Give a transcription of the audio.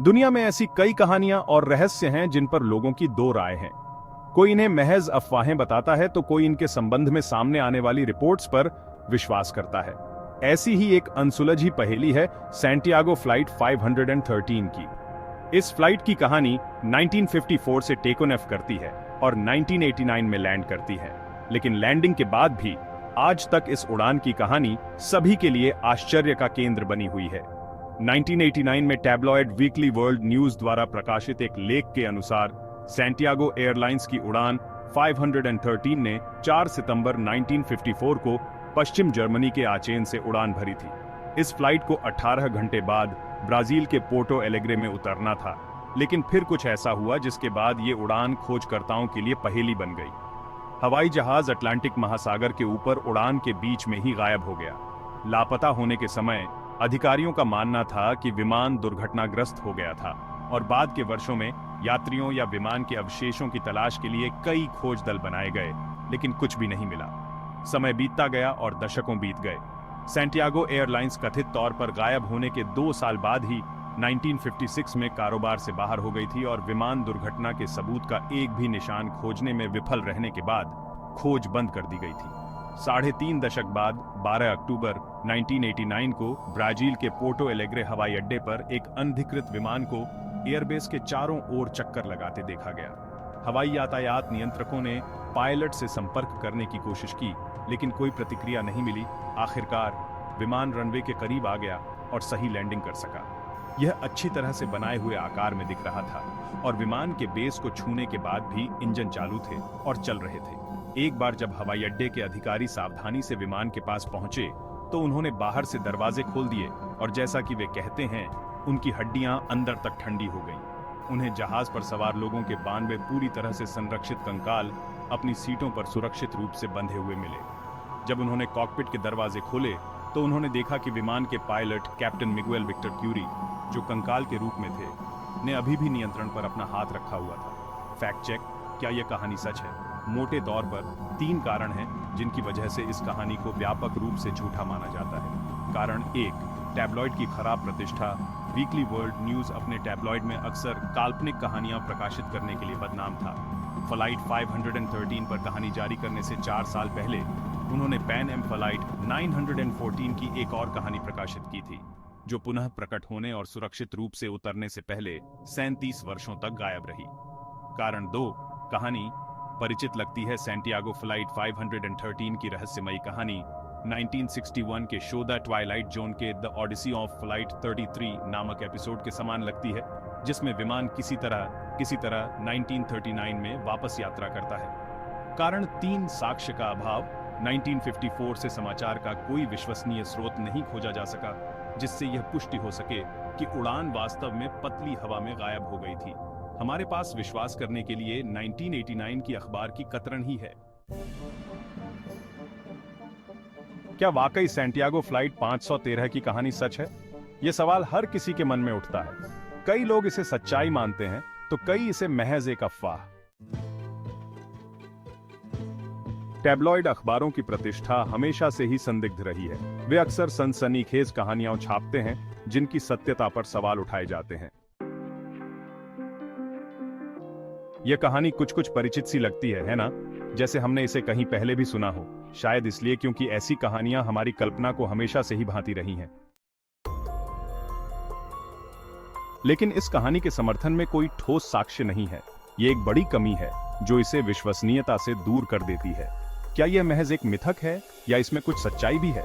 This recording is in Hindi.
दुनिया में ऐसी कई कहानियां और रहस्य हैं जिन पर लोगों की दो राय हैं। कोई इन्हें महज अफवाहें बताता है तो कोई इनके संबंध में सामने आने वाली रिपोर्ट्स पर विश्वास करता है। ऐसी ही एक अनसुलझी पहेली है सैंटियागो फ्लाइट 513 की। इस फ्लाइट की कहानी 1954 से टेक ऑफ करती है और 1989 में लैंड करती है, लेकिन लैंडिंग के बाद भी आज तक इस उड़ान की कहानी सभी के लिए आश्चर्य का केंद्र बनी हुई है। 1989 में टैब्लॉइड वीकली वर्ल्ड न्यूज द्वारा प्रकाशित एक लेख के अनुसार सैंटियागो एयरलाइंस की उड़ान 513 ने 4 सितंबर 1954 को पश्चिम जर्मनी के आचेन से उड़ान भरी थी। इस फ्लाइट को 18 घंटे बाद ब्राजील के पोर्टो एलेग्रे में उतरना था, लेकिन फिर कुछ ऐसा हुआ जिसके बाद ये उड़ान खोजकर्ताओं के लिए पहेली बन गई। हवाई जहाज अटलांटिक महासागर के ऊपर उड़ान के बीच में ही गायब हो गया। लापता होने के समय अधिकारियों का मानना था कि विमान दुर्घटनाग्रस्त हो गया था और बाद के वर्षों में यात्रियों या विमान के अवशेषों की तलाश के लिए कई खोज दल बनाए गए, लेकिन कुछ भी नहीं मिला। समय बीतता गया और दशकों बीत गए। सैंटियागो एयरलाइंस कथित तौर पर गायब होने के 2 साल बाद ही 1956 में कारोबार से बाहर हो गई थी और विमान दुर्घटना के सबूत का एक भी निशान खोजने में विफल रहने के बाद खोज बंद कर दी गई थी। 3.5 दशक बाद 12 अक्टूबर 1989 को ब्राजील के पोर्टो एलेग्रे हवाई अड्डे पर एक अनधिकृत विमान को एयरबेस के चारों ओर चक्कर लगाते देखा गया। हवाई यातायात नियंत्रकों ने पायलट से संपर्क करने की कोशिश की, लेकिन कोई प्रतिक्रिया नहीं मिली। आखिरकार विमान रनवे के करीब आ गया और सही लैंडिंग कर सका। यह अच्छी तरह से बनाए हुए आकार में दिख रहा था और विमान के बेस को छूने के बाद भी इंजन चालू थे और चल रहे थे। एक बार जब हवाई अड्डे के अधिकारी सावधानी से विमान के पास पहुंचे तो उन्होंने बाहर से दरवाजे खोल दिए और जैसा कि वे कहते हैं, उनकी हड्डियां अंदर तक ठंडी हो गईं। उन्हें जहाज पर सवार लोगों के 92 पूरी तरह से संरक्षित कंकाल अपनी सीटों पर सुरक्षित रूप से बंधे हुए मिले। जब उन्होंने कॉकपिट के दरवाजे खोले तो उन्होंने देखा कि विमान के pilot captain Miguel Victor Curie, जो कंकाल के रूप में थे, ने अभी भी नियंत्रण पर अपना हाथ रखा हुआ था। फैक्ट चेक, क्या यह कहानी सच है? मोटे तौर पर 3 कारण हैं जिनकी वजह से इस कहानी को व्यापक रूप से झूठा माना जाता है। कारण 1, टैब्लॉइड की खराब प्रतिष्ठा। वीकली वर्ल्ड न्यूज अपने टैब्लॉइड में अक्सर काल्पनिक कहानियां प्रकाशित करने के लिए बदनाम था। फ्लाइट 513 पर कहानी जारी करने से 4 साल पहले उन्होंने पैन एम फ्लाइट 914 की एक और कहानी प्रकाशित की थी, जो पुनः प्रकट होने और सुरक्षित रूप से उतरने से पहले 37 वर्षों तक गायब रही। कारण 2, कहानी परिचित लगती है। सैंटियागो फ्लाइट 513 की रहस्यमयी कहानी 1961 के शो द ट्वाइलाइट जोन के द ऑडिसी ऑफ फ्लाइट 33 नामक एपिसोड के समान लगती है, जिसमें विमान किसी तरह 1939 में वापस यात्रा करता है। कारण 3, साक्ष्य का अभाव। 1954 से समाचार का कोई विश्वसनीय स्रोत नहीं खोजा जा सका जिससे यह पुष्टि हो सके कि उड़ान वास्तव में पतली हवा में गायब हो गई थी। हमारे पास विश्वास करने के लिए 1989 की अखबार की कतरन ही है। क्या वाकई सैंटियागो फ्लाइट 513 की कहानी सच है? यह सवाल हर किसी के मन में उठता है। कई लोग इसे सच्चाई मानते हैं तो कई इसे महज एक अफवाह। टैब्लॉइड अखबारों की प्रतिष्ठा हमेशा से ही संदिग्ध रही है। वे अक्सर सनसनीखेज कहानियां छापते हैं जिनकी सत्यता पर सवाल उठाए जाते हैं। यह कहानी कुछ परिचित सी लगती है ना? जैसे हमने इसे कहीं पहले भी सुना हो। शायद इसलिए क्योंकि ऐसी कहानियां हमारी कल्पना को हमेशा से ही भांति रही हैं। लेकिन इस कहानी के समर्थन में कोई ठोस साक्ष्य नहीं है। यह एक बड़ी कमी है जो इसे विश्वसनीयता से दूर कर देती है। क्या यह महज एक मिथक है या इसमें कुछ सच्चाई भी है?